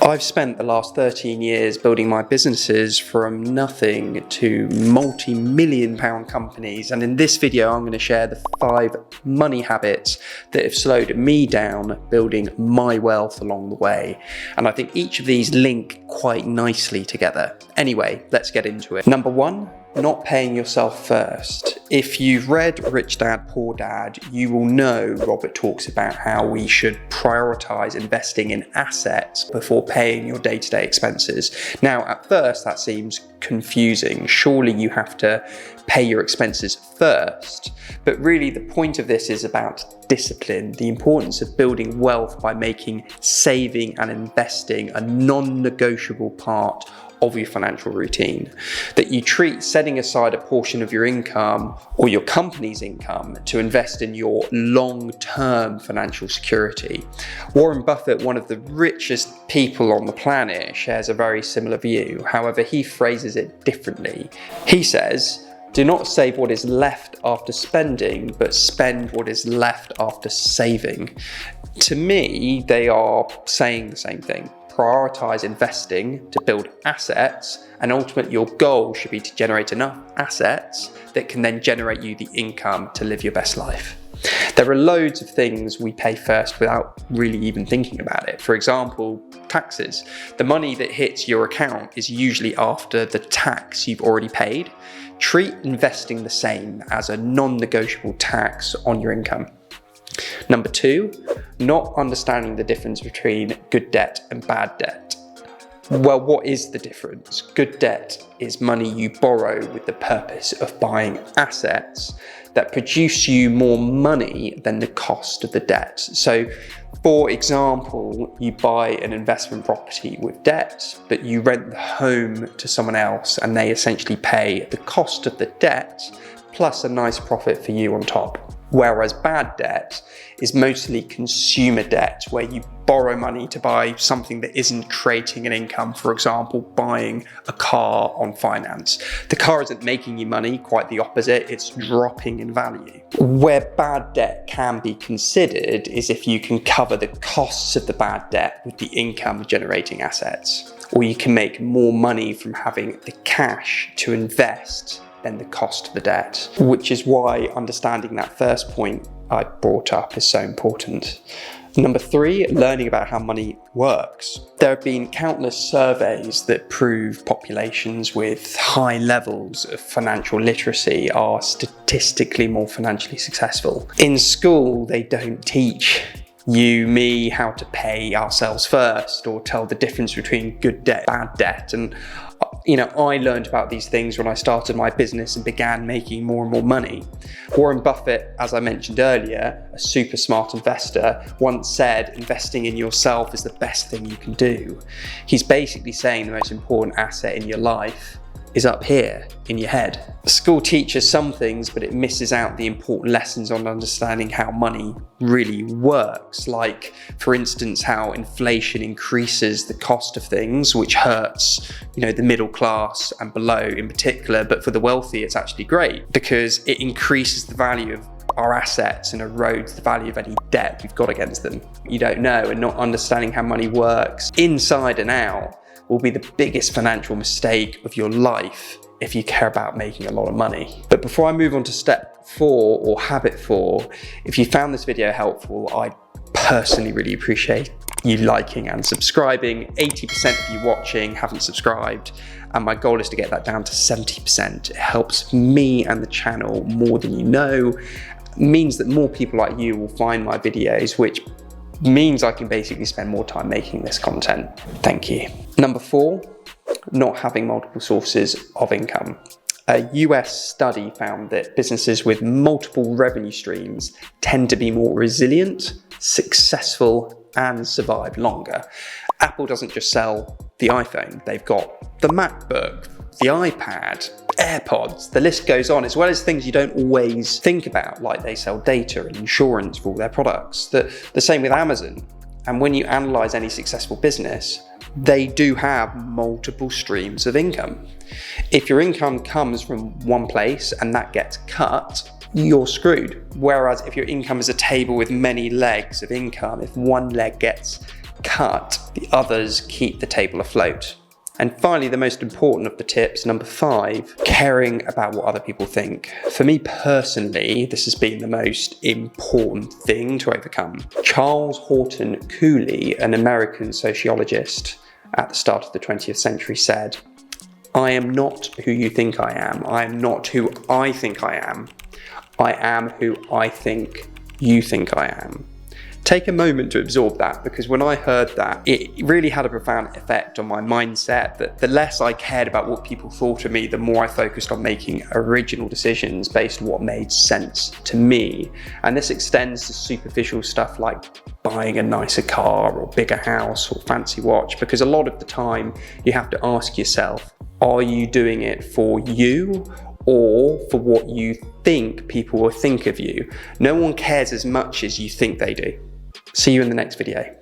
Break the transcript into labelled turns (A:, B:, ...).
A: I've spent the last 13 years building my businesses from nothing to multi-million-pound companies, and in this video I'm going to share the 5 money habits that have slowed me down building my wealth along the way. And I think each of these link quite nicely together. Anyway, let's get into it. Number 1, not paying yourself first. If you've read Rich Dad, Poor Dad, you will know Robert talks about how we should prioritize investing in assets before paying your day-to-day expenses. Now, at first, that seems confusing. Surely you have to pay your expenses first. But really, the point of this is about discipline, the importance of building wealth by making saving and investing a non-negotiable part of your financial routine, that you treat setting aside a portion of your income or your company's income to invest in your long-term financial security. Warren Buffett, one of the richest people on the planet, shares a very similar view. However, he phrases it differently. He says, "Do not save what is left after spending, but spend what is left after saving." To me, they are saying the same thing. Prioritize investing to build assets, and ultimately your goal should be to generate enough assets that can then generate you the income to live your best life. There are loads of things we pay first without really even thinking about it. For example, taxes. The money that hits your account is usually after the tax you've already paid. Treat investing the same, as a non-negotiable tax on your income. Number 2, not understanding the difference between good debt and bad debt. Well, what is the difference? Good debt is money you borrow with the purpose of buying assets that produce you more money than the cost of the debt. So, for example, you buy an investment property with debt, but you rent the home to someone else and they essentially pay the cost of the debt plus a nice profit for you on top. Whereas bad debt is mostly consumer debt, where you borrow money to buy something that isn't creating an income. For example, buying a car on finance. The car isn't making you money, quite the opposite, it's dropping in value. Where bad debt can be considered is if you can cover the costs of the bad debt with the income generating assets, or you can make more money from having the cash to invest than the cost of the debt, which is why understanding that first point I brought up is so important. Number 3, learning about how money works. There have been countless surveys that prove populations with high levels of financial literacy are statistically more financially successful. In school, they don't teach you, me, how to pay ourselves first, or tell the difference between good debt, bad debt. And I learned about these things when I started my business and began making more and more money. Warren Buffett, as I mentioned earlier, a super smart investor, once said, investing in yourself is the best thing you can do. He's basically saying the most important asset in your life is up here in your head. School teaches some things, but it misses out the important lessons on understanding how money really works. Like, for instance, how inflation increases the cost of things, which hurts, the middle class and below in particular. But for the wealthy, it's actually great because it increases the value of our assets and erodes the value of any debt we've got against them. You don't know, and not understanding how money works inside and out will be the biggest financial mistake of your life if you care about making a lot of money. But before I move on to step 4 or habit 4, if you found this video helpful, I'd personally really appreciate you liking and subscribing. 80% of you watching haven't subscribed, and my goal is to get that down to 70%. It helps me and the channel more than you know. It means that more people like you will find my videos, which means I can basically spend more time making this content. Thank you. Number 4, not having multiple sources of income. A US study found that businesses with multiple revenue streams tend to be more resilient, successful, and survive longer. Apple doesn't just sell the iPhone, they've got the MacBook, the iPad, AirPods, the list goes on, as well as things you don't always think about, like they sell data and insurance for all their products. The same with Amazon. And when you analyze any successful business, they do have multiple streams of income. If your income comes from one place and that gets cut, you're screwed. Whereas if your income is a table with many legs of income, if one leg gets cut, the others keep the table afloat. And finally, the most important of the tips, number 5, caring about what other people think. For me personally, this has been the most important thing to overcome. Charles Horton Cooley, an American sociologist at the start of the 20th century, said, "I am not who you think I am. I am not who I think I am. I am who I think you think I am." Take a moment to absorb that, because when I heard that, it really had a profound effect on my mindset. That the less I cared about what people thought of me, the more I focused on making original decisions based on what made sense to me. And this extends to superficial stuff like buying a nicer car or bigger house or fancy watch, because a lot of the time you have to ask yourself, are you doing it for you or for what you think people will think of you? No one cares as much as you think they do. See you in the next video.